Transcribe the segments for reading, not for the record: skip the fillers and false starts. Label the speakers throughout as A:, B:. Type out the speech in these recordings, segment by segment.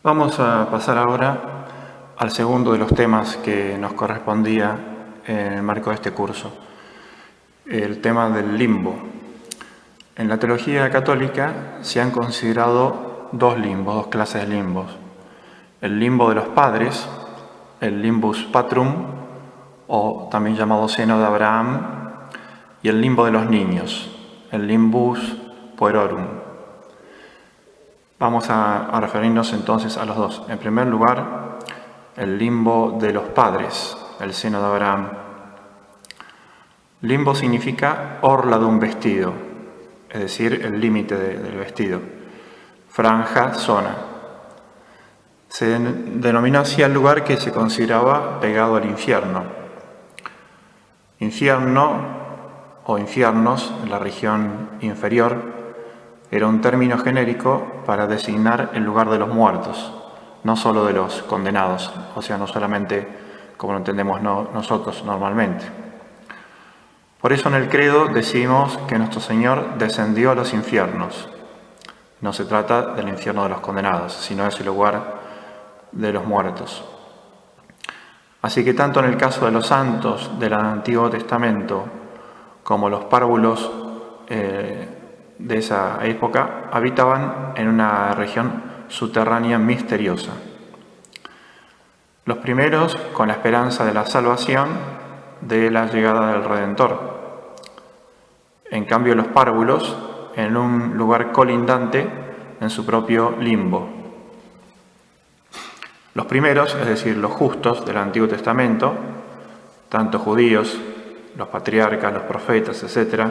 A: Vamos a pasar ahora al segundo de los temas que nos correspondía en el marco de este curso, el tema del limbo. En la teología católica se han considerado dos limbos, dos clases de limbos. El limbo de los padres, el limbus patrum, o también llamado seno de Abraham, y el limbo de los niños, el limbus puerorum. Vamos a referirnos entonces a los dos. En primer lugar, el limbo de los padres, el seno de Abraham. Limbo significa orla de un vestido, es decir, el límite del vestido. Franja, zona. Se denominó así al lugar que se consideraba pegado al infierno. Infierno o infiernos, en la región inferior, era un término genérico para designar el lugar de los muertos, no solo de los condenados, o sea, no solamente como lo entendemos nosotros normalmente. Por eso en el credo decimos que nuestro Señor descendió a los infiernos. No se trata del infierno de los condenados, sino de ese lugar de los muertos. Así que tanto en el caso de los santos del Antiguo Testamento como los párvulos de esa época habitaban en una región subterránea misteriosa. Los primeros con la esperanza de la salvación de la llegada del Redentor. En cambio los párvulos en un lugar colindante en su propio limbo. Los primeros, es decir, los justos del Antiguo Testamento, tanto judíos, los patriarcas, los profetas, etc.,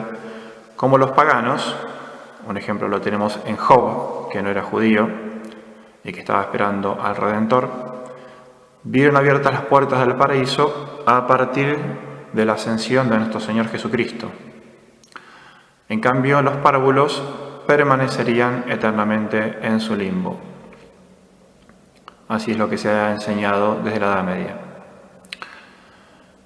A: como los paganos. Un ejemplo lo tenemos en Job, que no era judío y que estaba esperando al Redentor. Vieron abiertas las puertas del paraíso a partir de la ascensión de nuestro Señor Jesucristo. En cambio, los párvulos permanecerían eternamente en su limbo. Así es lo que se ha enseñado desde la Edad Media.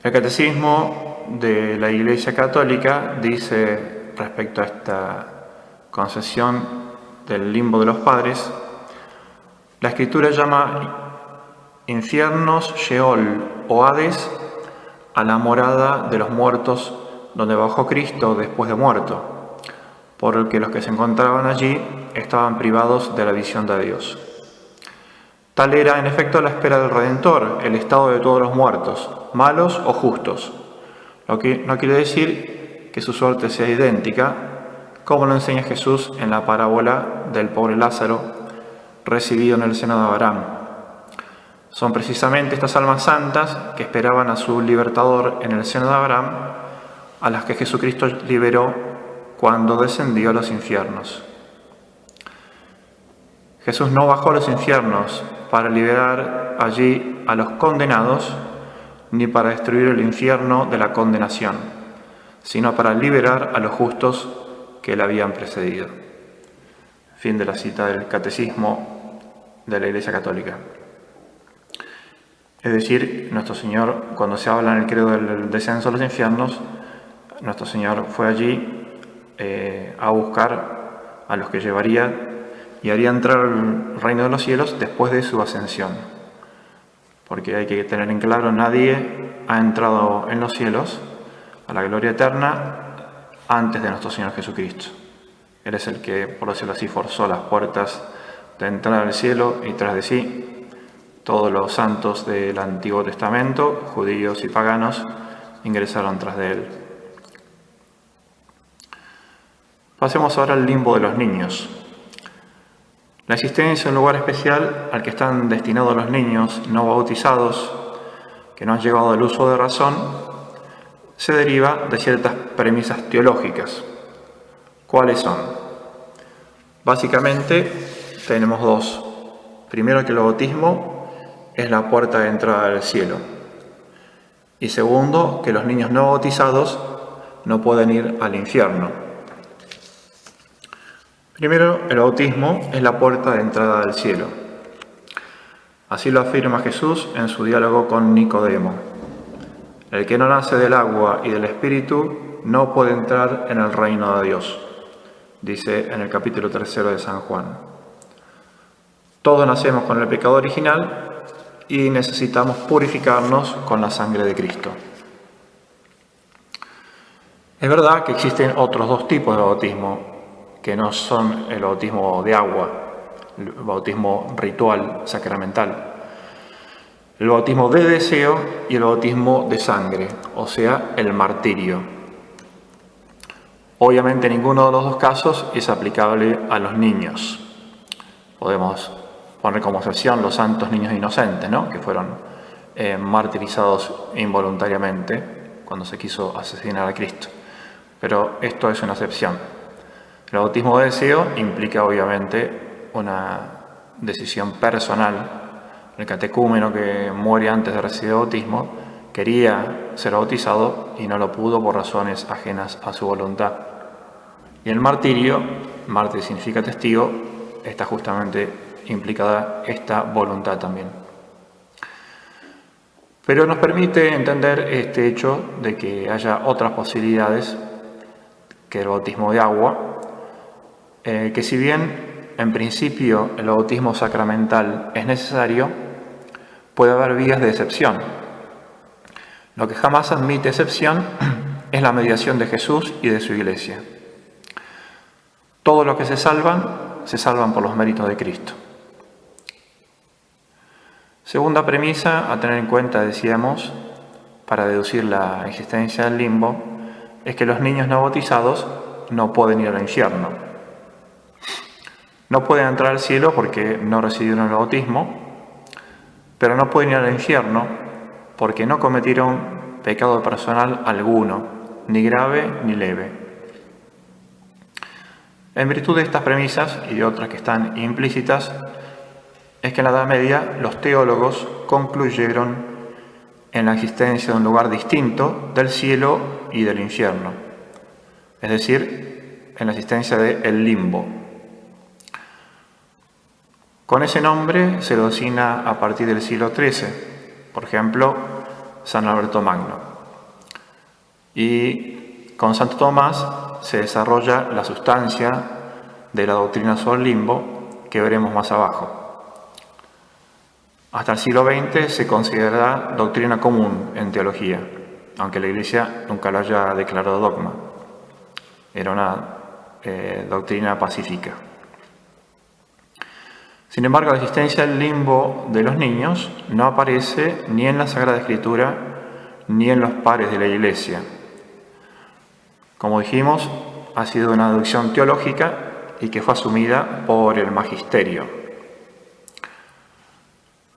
A: El Catecismo de la Iglesia Católica dice respecto a esta concesión del limbo de los padres, la Escritura llama infiernos, Sheol o Hades a la morada de los muertos donde bajó Cristo después de muerto, porque los que se encontraban allí estaban privados de la visión de Dios. Tal era en efecto la espera del Redentor, el estado de todos los muertos, malos o justos, lo que no quiere decir que su suerte sea idéntica, como lo enseña Jesús en la parábola del pobre Lázaro, recibido en el seno de Abraham. Son precisamente estas almas santas que esperaban a su libertador en el seno de Abraham, a las que Jesucristo liberó cuando descendió a los infiernos. Jesús no bajó a los infiernos para liberar allí a los condenados, ni para destruir el infierno de la condenación, sino para liberar a los justos que le habían precedido. Fin de la cita del Catecismo de la Iglesia Católica. Es decir, nuestro Señor, cuando se habla en el credo del descenso a los infiernos, nuestro Señor fue allí a buscar a los que llevaría y haría entrar al reino de los cielos después de su ascensión. Porque hay que tener en claro, nadie ha entrado en los cielos a la gloria eterna antes de nuestro Señor Jesucristo. Él es el que, por decirlo así, forzó las puertas de entrada al cielo y tras de sí todos los santos del Antiguo Testamento, judíos y paganos, ingresaron tras de él. Pasemos ahora al limbo de los niños. La existencia de un lugar especial al que están destinados los niños no bautizados, que no han llegado al uso de razón, se deriva de ciertas premisas teológicas. ¿Cuáles son? Básicamente tenemos dos. Primero, que el bautismo es la puerta de entrada al cielo. Y segundo, que los niños no bautizados no pueden ir al infierno. Primero, el bautismo es la puerta de entrada al cielo. Así lo afirma Jesús en su diálogo con Nicodemo. El que no nace del agua y del Espíritu no puede entrar en el reino de Dios, dice en el capítulo 3 de San Juan. Todos nacemos con el pecado original y necesitamos purificarnos con la sangre de Cristo. Es verdad que existen otros dos tipos de bautismo, que no son el bautismo de agua, el bautismo ritual, sacramental. El bautismo de deseo y el bautismo de sangre, o sea, el martirio. Obviamente ninguno de los dos casos es aplicable a los niños. Podemos poner como excepción los santos niños inocentes, ¿no?, que fueron martirizados involuntariamente cuando se quiso asesinar a Cristo. Pero esto es una excepción. El bautismo de deseo implica obviamente una decisión personal. El catecúmeno que muere antes de recibir el bautismo quería ser bautizado y no lo pudo por razones ajenas a su voluntad. Y el martirio, mártir significa testigo, está justamente implicada esta voluntad también. Pero nos permite entender este hecho de que haya otras posibilidades que el bautismo de agua, que si bien en principio el bautismo sacramental es necesario, puede haber vías de excepción. Lo que jamás admite excepción es la mediación de Jesús y de su Iglesia. Todos los que se salvan por los méritos de Cristo. Segunda premisa a tener en cuenta, decíamos, para deducir la existencia del limbo, es que los niños no bautizados no pueden ir al infierno. No pueden entrar al cielo porque no recibieron el bautismo, pero no pueden ir al infierno porque no cometieron pecado personal alguno, ni grave ni leve. En virtud de estas premisas y de otras que están implícitas, es que en la Edad Media los teólogos concluyeron en la existencia de un lugar distinto del cielo y del infierno, es decir, en la existencia del limbo. Con ese nombre se lo designa a partir del siglo XIII, por ejemplo, San Alberto Magno. Y con Santo Tomás se desarrolla la sustancia de la doctrina sobre el limbo que veremos más abajo. Hasta el siglo XX se considera doctrina común en teología, aunque la Iglesia nunca lo haya declarado dogma. Era una doctrina pacífica. Sin embargo, la existencia del limbo de los niños no aparece ni en la Sagrada Escritura ni en los pares de la Iglesia. Como dijimos, ha sido una deducción teológica y que fue asumida por el magisterio.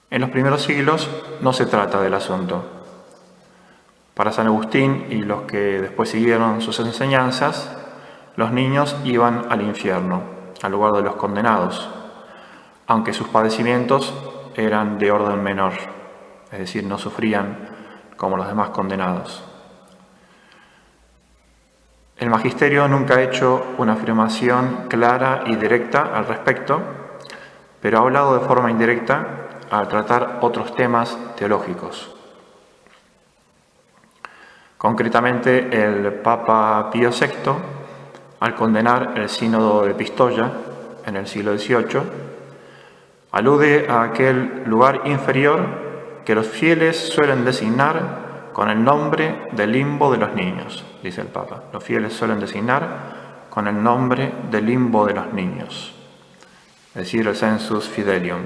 A: En los primeros siglos no se trata del asunto. Para San Agustín y los que después siguieron sus enseñanzas, los niños iban al infierno, al lugar de los condenados, aunque sus padecimientos eran de orden menor, es decir, no sufrían como los demás condenados. El magisterio nunca ha hecho una afirmación clara y directa al respecto, pero ha hablado de forma indirecta al tratar otros temas teológicos. Concretamente, el Papa Pío VI, al condenar el sínodo de Pistoia en el siglo XVIII, alude a aquel lugar inferior que los fieles suelen designar con el nombre del limbo de los niños, dice el Papa. Los fieles suelen designar con el nombre del limbo de los niños, es decir, el sensus fidelium.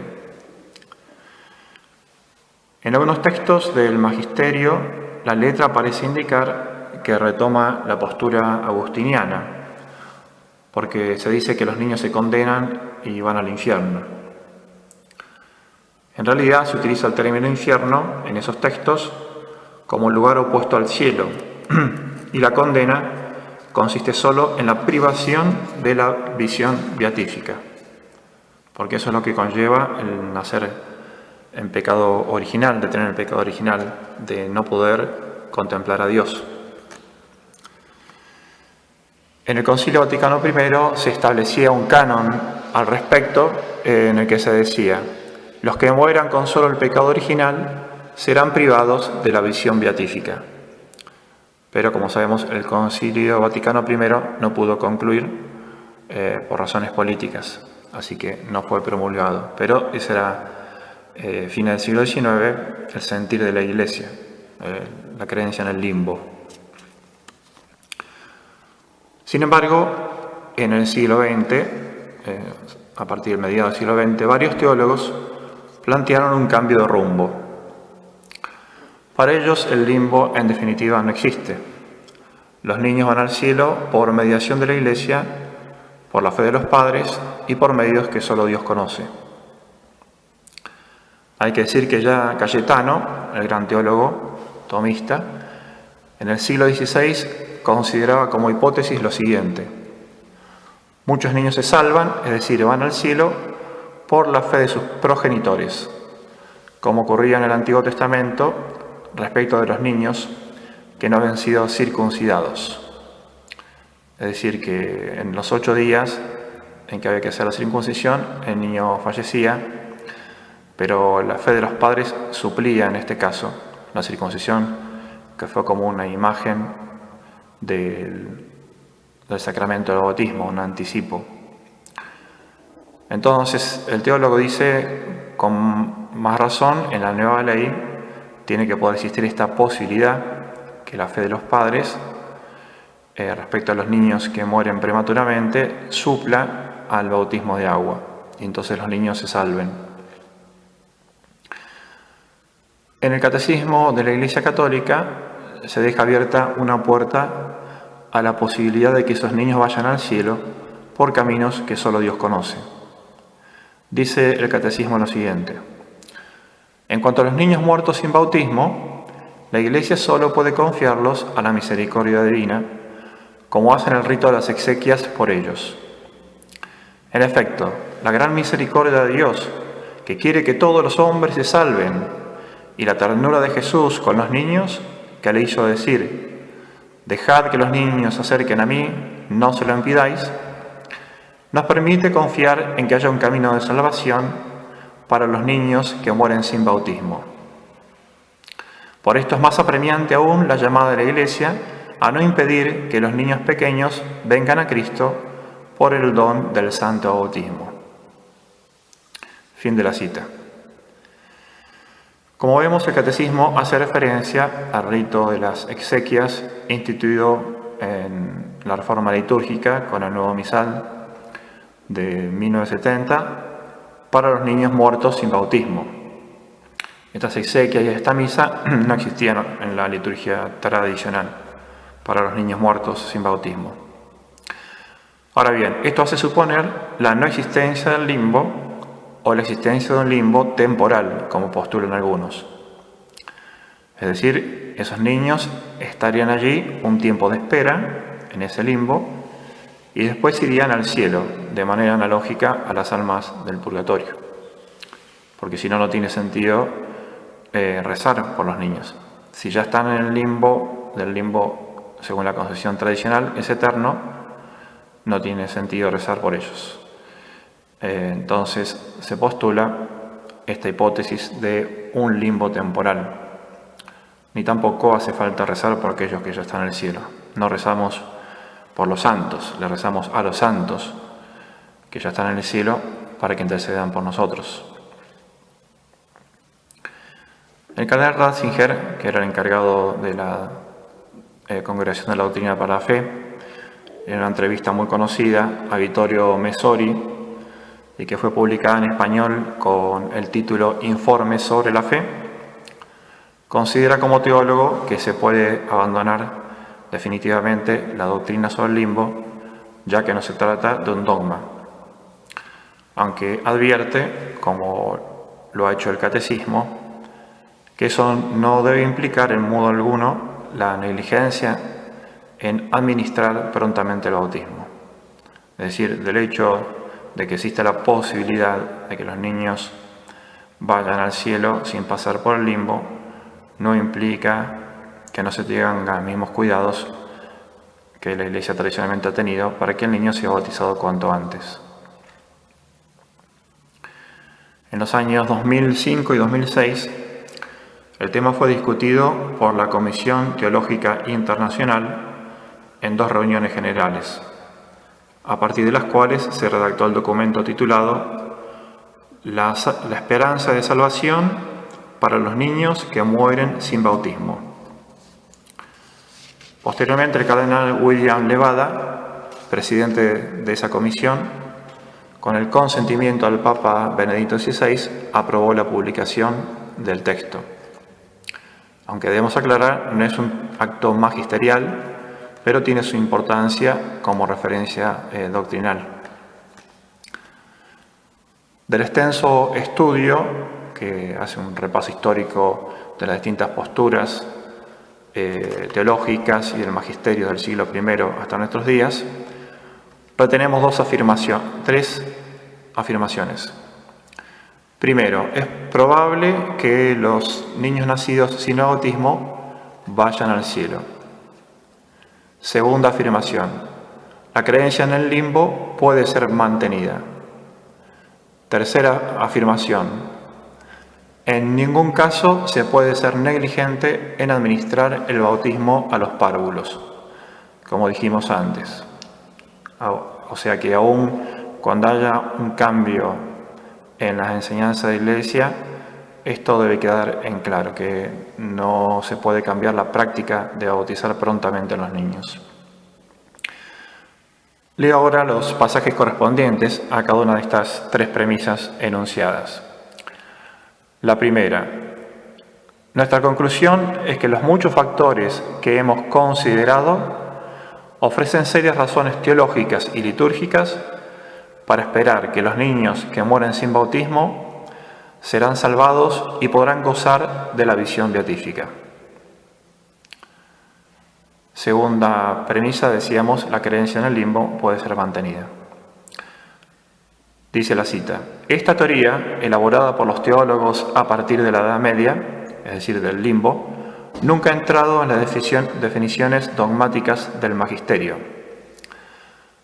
A: En algunos textos del Magisterio, la letra parece indicar que retoma la postura agustiniana, porque se dice que los niños se condenan y van al infierno. En realidad se utiliza el término infierno en esos textos como un lugar opuesto al cielo, y la condena consiste solo en la privación de la visión beatífica, porque eso es lo que conlleva el nacer en pecado original, de tener el pecado original, de no poder contemplar a Dios. En el Concilio Vaticano I se establecía un canon al respecto en el que se decía: los que mueran con solo el pecado original serán privados de la visión beatífica. Pero como sabemos, el Concilio Vaticano I no pudo concluir por razones políticas. así que no fue promulgado. Pero ese era, fines del siglo XIX, el sentir de la Iglesia, la creencia en el limbo. Sin embargo, en el siglo XX, a partir del mediados del siglo XX, varios teólogos plantearon un cambio de rumbo. Para ellos, el limbo en definitiva no existe. Los niños van al cielo por mediación de la Iglesia, por la fe de los padres y por medios que solo Dios conoce. Hay que decir que ya Cayetano, el gran teólogo tomista, en el siglo XVI consideraba como hipótesis lo siguiente: muchos niños se salvan, es decir, van al cielo por la fe de sus progenitores, como ocurría en el Antiguo Testamento respecto de los niños que no habían sido circuncidados. Es decir, que en los 8 días en que había que hacer la circuncisión, el niño fallecía, pero la fe de los padres suplía en este caso la circuncisión, que fue como una imagen del sacramento del bautismo, un anticipo. Entonces, el teólogo dice, con más razón, en la nueva ley tiene que poder existir esta posibilidad que la fe de los padres respecto a los niños que mueren prematuramente supla al bautismo de agua y entonces los niños se salven. En el Catecismo de la Iglesia Católica se deja abierta una puerta a la posibilidad de que esos niños vayan al cielo por caminos que solo Dios conoce. Dice el Catecismo lo siguiente: en cuanto a los niños muertos sin bautismo, la Iglesia solo puede confiarlos a la misericordia divina, como hacen el rito de las exequias por ellos. En efecto, la gran misericordia de Dios, que quiere que todos los hombres se salven, y la ternura de Jesús con los niños, que le hizo decir: dejad que los niños se acerquen a mí, no se lo impidáis, nos permite confiar en que haya un camino de salvación para los niños que mueren sin bautismo. Por esto es más apremiante aún la llamada de la Iglesia a no impedir que los niños pequeños vengan a Cristo por el don del santo bautismo. Fin de la cita. Como vemos, el Catecismo hace referencia al rito de las exequias instituido en la Reforma Litúrgica con el nuevo misal de 1970 para los niños muertos sin bautismo. Estas exequias y esta misa no existían en la liturgia tradicional para los niños muertos sin bautismo. Ahora bien, esto hace suponer la no existencia del limbo o la existencia de un limbo temporal, como postulan algunos. Es decir, esos niños estarían allí un tiempo de espera, en ese limbo, y después irían al cielo, de manera analógica a las almas del purgatorio. Porque si no, no tiene sentido rezar por los niños. Si ya están en el limbo, del limbo, según la concepción tradicional, es eterno, no tiene sentido rezar por ellos. Entonces se postula esta hipótesis de un limbo temporal. Ni tampoco hace falta rezar por aquellos que ya están en el cielo. No rezamos por los santos, le rezamos a los santos que ya están en el cielo para que intercedan por nosotros. El cardenal Ratzinger, que era el encargado de la Congregación de la Doctrina para la Fe, en una entrevista muy conocida a Vittorio Messori, y que fue publicada en español con el título Informe sobre la Fe, considera como teólogo que se puede abandonar definitivamente la doctrina sobre el limbo, ya que no se trata de un dogma, aunque advierte, como lo ha hecho el Catecismo, que eso no debe implicar en modo alguno la negligencia en administrar prontamente el bautismo. Es decir, del hecho de que existe la posibilidad de que los niños vayan al cielo sin pasar por el limbo, no implica que no se tengan los mismos cuidados que la Iglesia tradicionalmente ha tenido para que el niño sea bautizado cuanto antes. En los años 2005 y 2006, el tema fue discutido por la Comisión Teológica Internacional en 2 reuniones generales, a partir de las cuales se redactó el documento titulado La esperanza de salvación para los niños que mueren sin bautismo. Posteriormente, el cardenal William Levada, presidente de esa comisión, con el consentimiento del Papa Benedicto XVI, aprobó la publicación del texto. Aunque debemos aclarar, no es un acto magisterial, pero tiene su importancia como referencia doctrinal. Del extenso estudio, que hace un repaso histórico de las distintas posturas teológicas y del magisterio del siglo I hasta nuestros días, retenemos tres afirmaciones. Primero, es probable que los niños nacidos sin bautismo vayan al cielo. Segunda afirmación, la creencia en el limbo puede ser mantenida. Tercera afirmación, en ningún caso se puede ser negligente en administrar el bautismo a los párvulos, como dijimos antes. O sea que aún cuando haya un cambio en las enseñanzas de la Iglesia, esto debe quedar en claro, que no se puede cambiar la práctica de bautizar prontamente a los niños. Leo ahora los pasajes correspondientes a cada una de estas tres premisas enunciadas. La primera, nuestra conclusión es que los muchos factores que hemos considerado ofrecen serias razones teológicas y litúrgicas para esperar que los niños que mueren sin bautismo serán salvados y podrán gozar de la visión beatífica. Segunda premisa, decíamos, la creencia en el limbo puede ser mantenida. Dice la cita, esta teoría, elaborada por los teólogos a partir de la Edad Media, es decir, del limbo, nunca ha entrado en las definiciones dogmáticas del magisterio,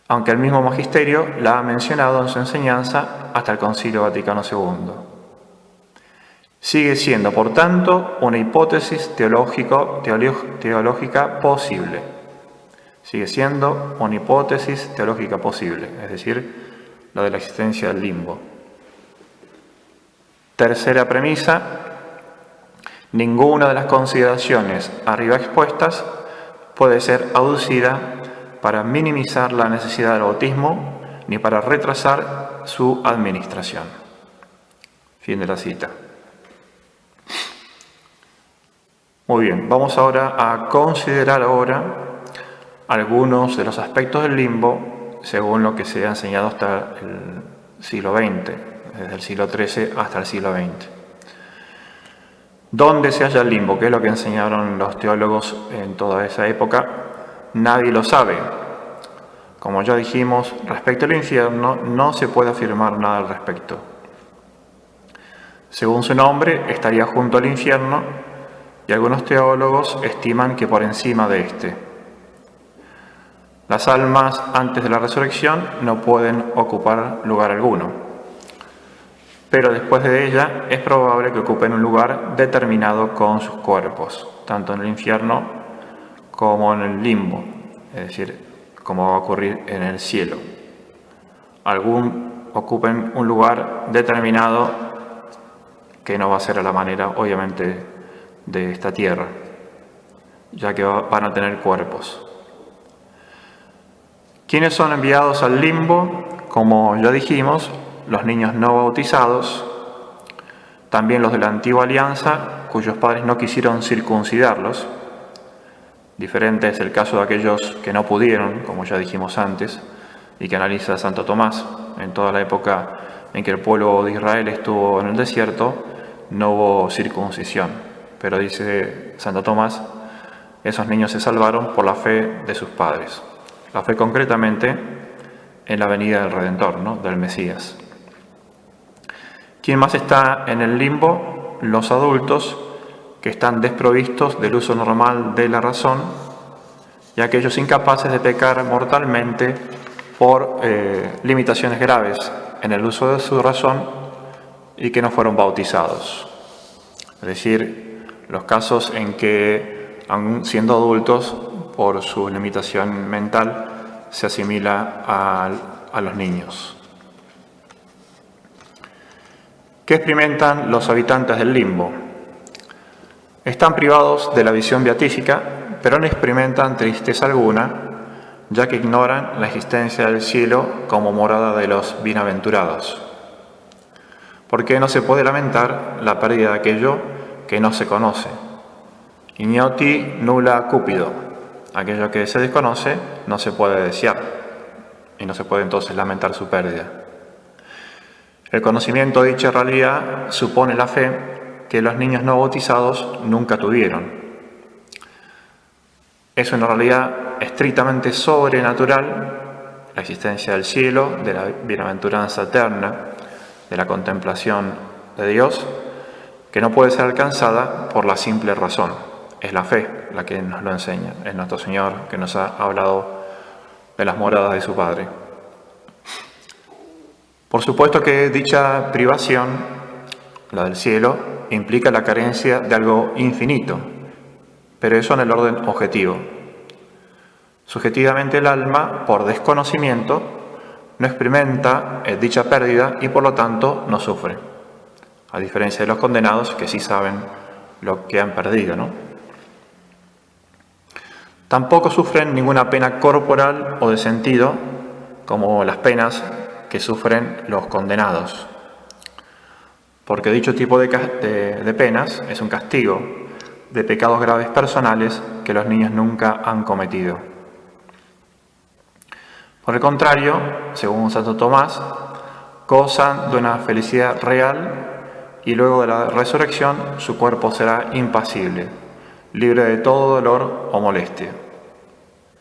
A: aunque el mismo magisterio la ha mencionado en su enseñanza hasta el Concilio Vaticano II. Sigue siendo, por tanto, una hipótesis teológica posible. Sigue siendo una hipótesis teológica posible, es decir, la de la existencia del limbo. Tercera premisa, ninguna de las consideraciones arriba expuestas puede ser aducida para minimizar la necesidad del bautismo ni para retrasar su administración. Fin de la cita. Muy bien, vamos ahora a considerar algunos de los aspectos del limbo según lo que se ha enseñado hasta el siglo XX, desde el siglo XIII hasta el siglo XX. ¿Dónde se halla el limbo? ¿Qué es lo que enseñaron los teólogos en toda esa época? Nadie lo sabe. Como ya dijimos, respecto al infierno no se puede afirmar nada al respecto. Según su nombre, estaría junto al infierno y algunos teólogos estiman que por encima de este. Las almas antes de la resurrección no pueden ocupar lugar alguno, pero después de ella es probable que ocupen un lugar determinado con sus cuerpos, tanto en el infierno como en el limbo, es decir, como va a ocurrir en el cielo. Algún ocupen un lugar determinado que no va a ser a la manera, obviamente, de esta tierra, ya que van a tener cuerpos. ¿Quiénes son enviados al limbo? Como ya dijimos, los niños no bautizados, también los de la antigua alianza, cuyos padres no quisieron circuncidarlos. Diferente es el caso de aquellos que no pudieron, como ya dijimos antes, y que analiza Santo Tomás. En toda la época en que el pueblo de Israel estuvo en el desierto, no hubo circuncisión. Pero dice Santo Tomás, esos niños se salvaron por la fe de sus padres. La fe concretamente en la venida del Redentor, ¿no? Del Mesías. ¿Quién más está en el limbo? Los adultos que están desprovistos del uso normal de la razón y aquellos incapaces de pecar mortalmente por limitaciones graves en el uso de su razón y que no fueron bautizados. Es decir, los casos en que, aun siendo adultos, por su limitación mental, se asimila a los niños. ¿Qué experimentan los habitantes del limbo? Están privados de la visión beatífica, pero no experimentan tristeza alguna, ya que ignoran la existencia del cielo como morada de los bienaventurados. Porque no se puede lamentar la pérdida de aquello que no se conoce. Ignoti nulla cupido. Aquello que se desconoce no se puede desear y no se puede entonces lamentar su pérdida. El conocimiento de dicha realidad supone la fe que los niños no bautizados nunca tuvieron. Es una realidad estrictamente sobrenatural, la existencia del cielo, de la bienaventuranza eterna, de la contemplación de Dios, que no puede ser alcanzada por la simple razón. Es la fe la que nos lo enseña, es nuestro Señor que nos ha hablado de las moradas de su Padre. Por supuesto que dicha privación, la del cielo, implica la carencia de algo infinito, pero eso en el orden objetivo. Subjetivamente el alma, por desconocimiento, no experimenta dicha pérdida y por lo tanto no sufre, a diferencia de los condenados que sí saben lo que han perdido, ¿no? Tampoco sufren ninguna pena corporal o de sentido, como las penas que sufren los condenados, porque dicho tipo de penas es un castigo de pecados graves personales que los niños nunca han cometido. Por el contrario, según Santo Tomás, gozan de una felicidad real y luego de la resurrección su cuerpo será impasible, libre de todo dolor o molestia.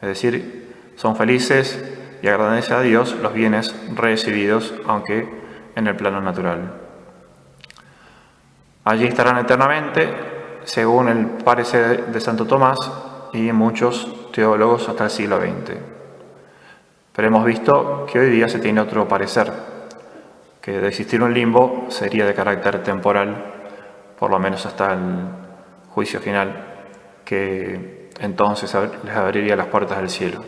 A: Es decir, son felices y agradecen a Dios los bienes recibidos, aunque en el plano natural. Allí estarán eternamente, según el parecer de Santo Tomás y muchos teólogos hasta el siglo XX. Pero hemos visto que hoy día se tiene otro parecer, que de existir un limbo sería de carácter temporal, por lo menos hasta el juicio final, que entonces les abriría las puertas del cielo.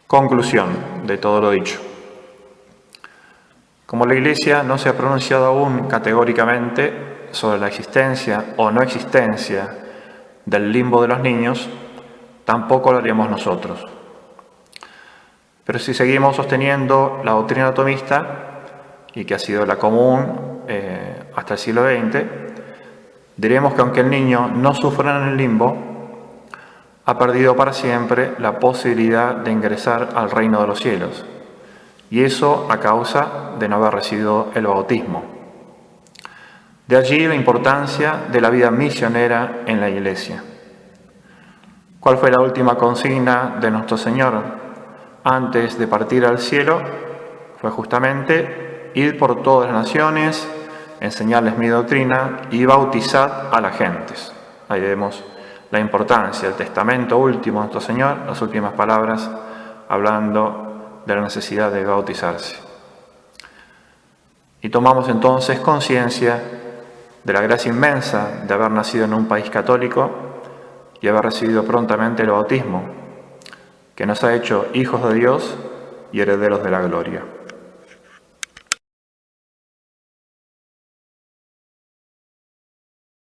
A: Conclusión de todo lo dicho. Como la Iglesia no se ha pronunciado aún categóricamente sobre la existencia o no existencia del limbo de los niños, tampoco lo haremos nosotros. Pero si seguimos sosteniendo la doctrina atomista, y que ha sido la común hasta el siglo XX, diremos que aunque el niño no sufra en el limbo, ha perdido para siempre la posibilidad de ingresar al reino de los cielos, y eso a causa de no haber recibido el bautismo. De allí la importancia de la vida misionera en la Iglesia. ¿Cuál fue la última consigna de nuestro Señor antes de partir al cielo? Fue justamente: id por todas las naciones, enseñarles mi doctrina y bautizad a las gentes. Ahí vemos la importancia del testamento último de nuestro Señor, las últimas palabras hablando de la necesidad de bautizarse. Y tomamos entonces conciencia de la gracia inmensa de haber nacido en un país católico y haber recibido prontamente el bautismo, que nos ha hecho hijos de Dios y herederos de la gloria.